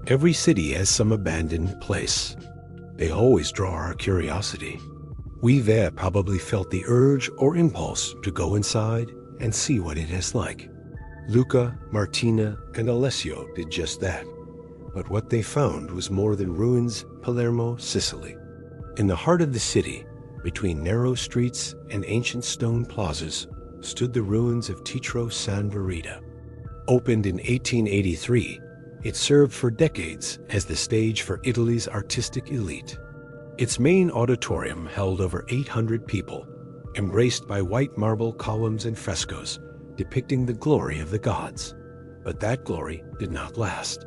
Every city has some abandoned place. They always draw our curiosity. We there probably felt the urge or impulse to go inside and see what it is like. Luca, Martina, and Alessio did just that. But what they found was more than ruins. Palermo, Sicily. In the heart of the city, between narrow streets and ancient stone plazas, stood the ruins of Titro San Verita. Opened in 1883, it served for decades as the stage for Italy's artistic elite. Its main auditorium held over 800 people, embraced by white marble columns and frescoes depicting the glory of the gods. But that glory did not last.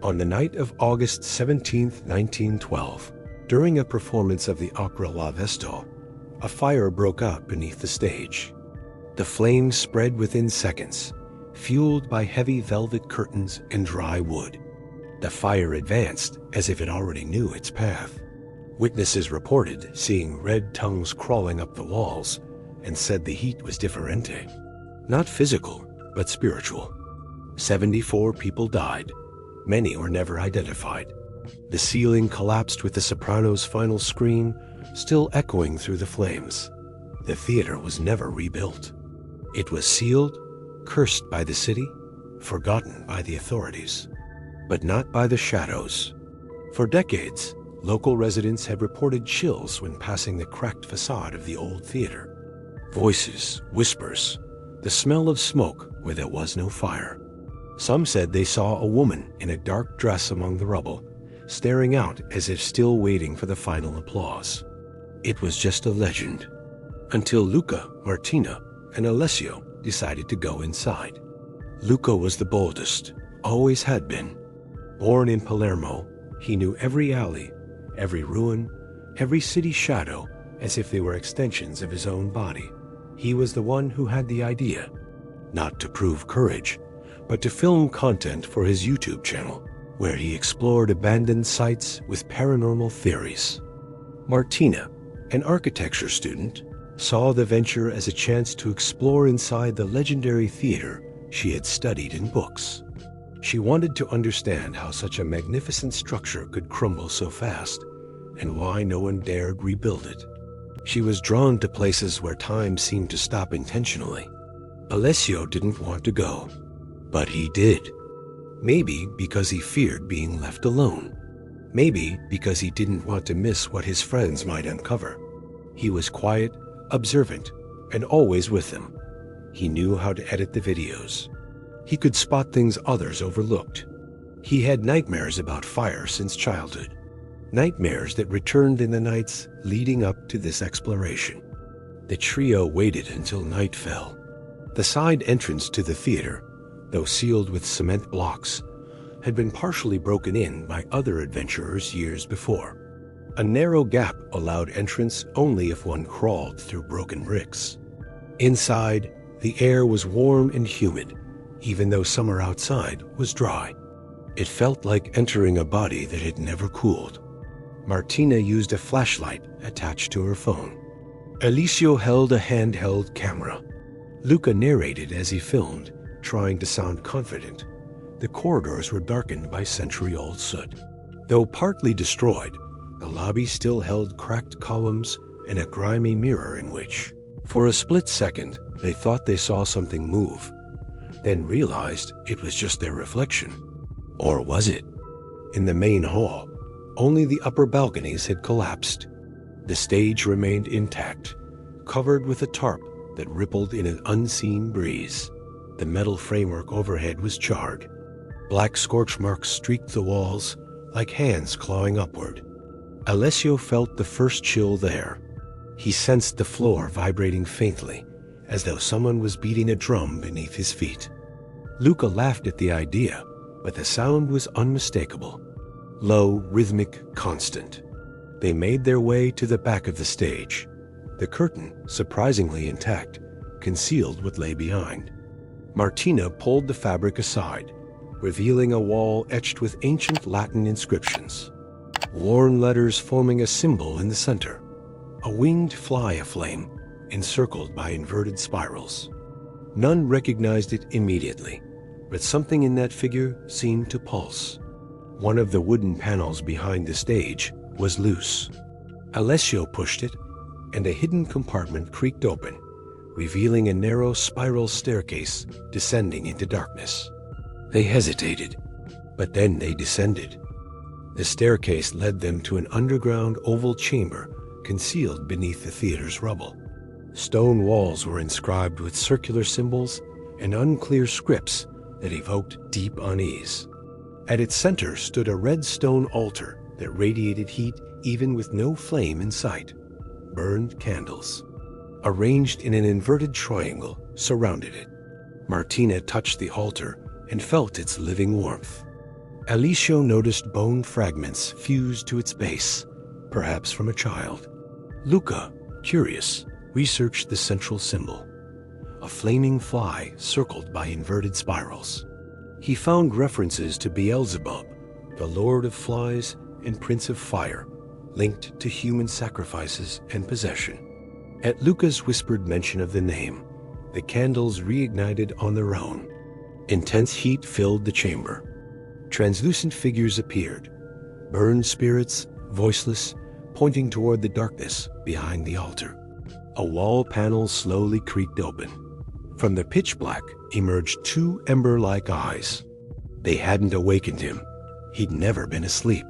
On the night of August 17, 1912, during a performance of the opera La Vesto, a fire broke out beneath the stage. The flames spread within seconds, fueled by heavy velvet curtains and dry wood. The fire advanced as if it already knew its path. Witnesses reported seeing red tongues crawling up the walls and said the heat was differente. Not physical, but spiritual. 74 people died. Many were never identified. The ceiling collapsed with the soprano's final scream still echoing through the flames. The theater was never rebuilt. It was sealed, cursed by the city, forgotten by the authorities, but not by the shadows. For decades, local residents have reported chills when passing the cracked facade of the old theater. Voices, whispers, the smell of smoke where there was no fire. Some said they saw a woman in a dark dress among the rubble, staring out as if still waiting for the final applause. It was just a legend, until Luca, Martina, and Alessio decided to go inside. Luca was the boldest, always had been. Born in Palermo, he knew every alley, every ruin, every city shadow as if they were extensions of his own body. He was the one who had the idea, not to prove courage, but to film content for his YouTube channel, where he explored abandoned sites with paranormal theories. Martina, an architecture student, saw the venture as a chance to explore inside the legendary theater she had studied in books. She wanted to understand how such a magnificent structure could crumble so fast, and why no one dared rebuild it. She was drawn to places where time seemed to stop intentionally. Alessio didn't want to go, but he did. Maybe because he feared being left alone. Maybe because he didn't want to miss what his friends might uncover. He was quiet, observant, and always with them. He knew how to edit the videos. He could spot things others overlooked. He had nightmares about fire since childhood. Nightmares that returned in the nights leading up to this exploration. The trio waited until night fell. The side entrance to the theater, though sealed with cement blocks, had been partially broken in by other adventurers years before. A narrow gap allowed entrance only if one crawled through broken bricks. Inside, the air was warm and humid, even though summer outside was dry. It felt like entering a body that had never cooled. Martina used a flashlight attached to her phone. Alessio held a handheld camera. Luca narrated as he filmed, trying to sound confident. The corridors were darkened by century-old soot. Though partly destroyed, the lobby still held cracked columns and a grimy mirror in which, for a split second, they thought they saw something move, then realized it was just their reflection. Or was it? In the main hall, only the upper balconies had collapsed. The stage remained intact, covered with a tarp that rippled in an unseen breeze. The metal framework overhead was charred. Black scorch marks streaked the walls like hands clawing upward. Alessio felt the first chill there. He sensed the floor vibrating faintly, as though someone was beating a drum beneath his feet. Luca laughed at the idea, but the sound was unmistakable. Low, rhythmic, constant. They made their way to the back of the stage. The curtain, surprisingly intact, concealed what lay behind. Martina pulled the fabric aside, revealing a wall etched with ancient Latin inscriptions. Worn letters forming a symbol in the center. A winged fly aflame, encircled by inverted spirals. None recognized it immediately, but something in that figure seemed to pulse. One of the wooden panels behind the stage was loose. Alessio pushed it, and a hidden compartment creaked open, revealing a narrow spiral staircase descending into darkness. They hesitated, but then they descended. The staircase led them to an underground oval chamber concealed beneath the theater's rubble. Stone walls were inscribed with circular symbols and unclear scripts that evoked deep unease. At its center stood a red stone altar that radiated heat even with no flame in sight. Burned candles, arranged in an inverted triangle, surrounded it. Martina touched the altar and felt its living warmth. Alessio noticed bone fragments fused to its base, perhaps from a child. Luca, curious, researched the central symbol, a flaming fly circled by inverted spirals. He found references to Beelzebub, the Lord of Flies and Prince of Fire, linked to human sacrifices and possession. At Luca's whispered mention of the name, the candles reignited on their own. Intense heat filled the chamber. Translucent figures appeared, burned spirits, voiceless, pointing toward the darkness behind the altar. A wall panel slowly creaked open. From the pitch black emerged two ember-like eyes. They hadn't awakened him. He'd never been asleep.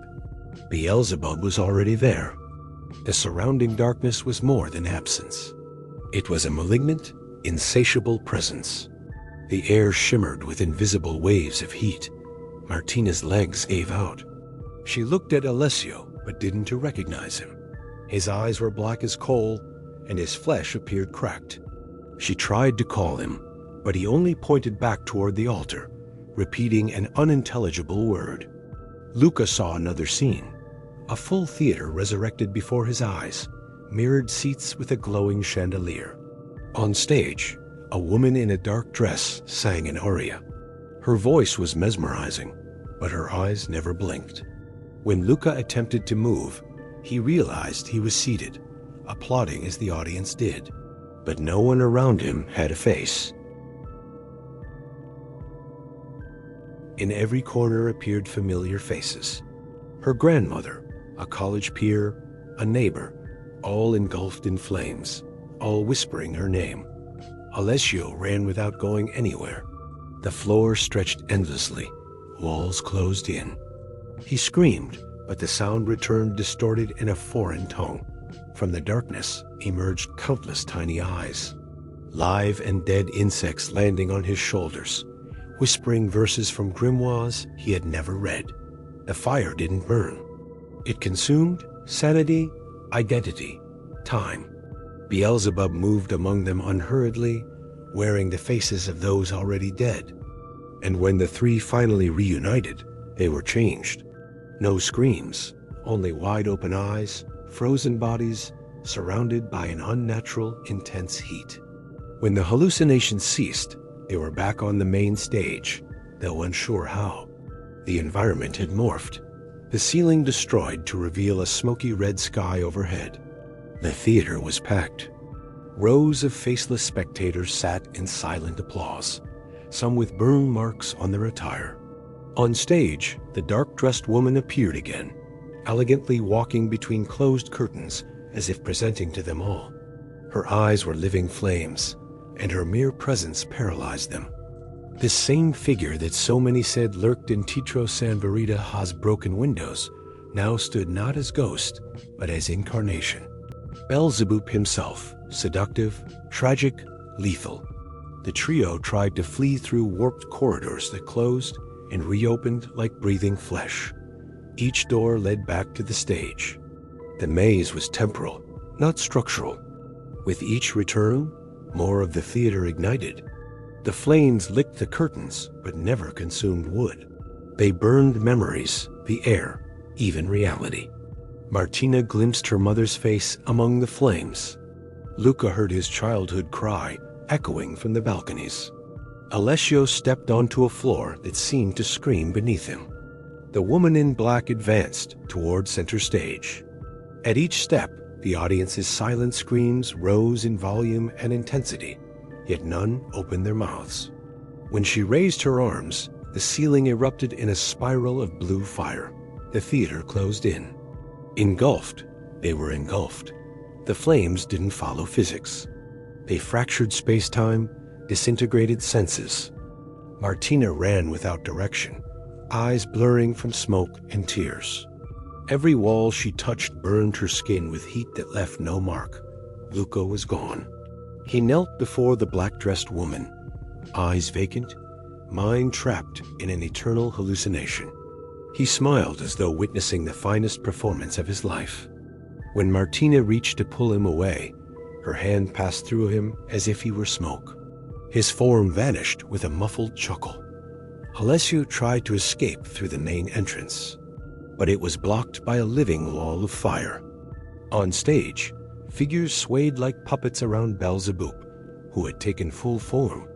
Beelzebub was already there. The surrounding darkness was more than absence. It was a malignant, insatiable presence. The air shimmered with invisible waves of heat. Martina's legs gave out. She looked at Alessio, but didn't recognize him. His eyes were black as coal, and his flesh appeared cracked. She tried to call him, but he only pointed back toward the altar, repeating an unintelligible word. Luca saw another scene. A full theater resurrected before his eyes, mirrored seats with a glowing chandelier. On stage, a woman in a dark dress sang an aria. Her voice was mesmerizing, but her eyes never blinked. When Luca attempted to move, he realized he was seated, applauding as the audience did. But no one around him had a face. In every corner appeared familiar faces. Her grandmother, a college peer, a neighbor, all engulfed in flames, all whispering her name. Alessio ran without going anywhere. The floor stretched endlessly, walls closed in. He screamed, but the sound returned distorted in a foreign tongue. From the darkness emerged countless tiny eyes, live and dead insects landing on his shoulders, whispering verses from grimoires he had never read. The fire didn't burn. It consumed sanity, identity, time. Beelzebub moved among them unhurriedly, wearing the faces of those already dead. And when the three finally reunited, they were changed. No screams, only wide-open eyes, frozen bodies, surrounded by an unnatural, intense heat. When the hallucinations ceased, they were back on the main stage, though unsure how. The environment had morphed, the ceiling destroyed to reveal a smoky red sky overhead. The theater was packed. Rows of faceless spectators sat in silent applause, some with burn marks on their attire. On stage, the dark-dressed woman appeared again, elegantly walking between closed curtains as if presenting to them all. Her eyes were living flames, and her mere presence paralyzed them. This same figure that so many said lurked in Titro San Verita's broken windows now stood not as ghost, but as incarnation. Beelzebub himself, seductive, tragic, lethal. The trio tried to flee through warped corridors that closed and reopened like breathing flesh. Each door led back to the stage. The maze was temporal, not structural. With each return, more of the theater ignited. The flames licked the curtains, but never consumed wood. They burned memories, the air, even reality. Martina glimpsed her mother's face among the flames. Luca heard his childhood cry echoing from the balconies. Alessio stepped onto a floor that seemed to scream beneath him. The woman in black advanced toward center stage. At each step, the audience's silent screams rose in volume and intensity, yet none opened their mouths. When she raised her arms, The ceiling erupted in a spiral of blue fire. The theater closed in. Engulfed, they were engulfed. The flames didn't follow physics. They fractured space-time, disintegrated senses. Martina ran without direction, eyes blurring from smoke and tears. Every wall she touched burned her skin with heat that left no mark. Luca was gone. He knelt before the black-dressed woman, eyes vacant, mind trapped in an eternal hallucination. He smiled as though witnessing the finest performance of his life. When Martina reached to pull him away, her hand passed through him as if he were smoke. His form vanished with a muffled chuckle. Alessio tried to escape through the main entrance, but it was blocked by a living wall of fire. On stage, figures swayed like puppets around Beelzebub, who had taken full form,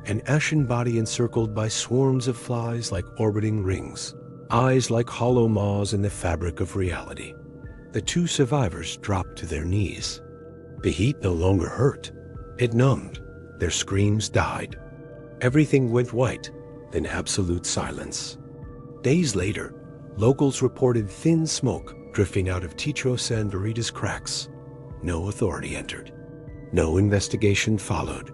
an ashen body encircled by swarms of flies like orbiting rings, eyes like hollow maws in the fabric of reality. The two survivors dropped to their knees. The heat no longer hurt. It numbed. Their screams died. Everything went white, then absolute silence. Days later, locals reported thin smoke drifting out of Titro San Verita's cracks. No authority entered. No investigation followed.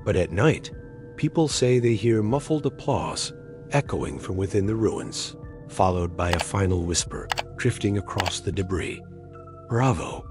But at night, people say they hear muffled applause echoing from within the ruins, followed by a final whisper drifting across the debris. "Bravo!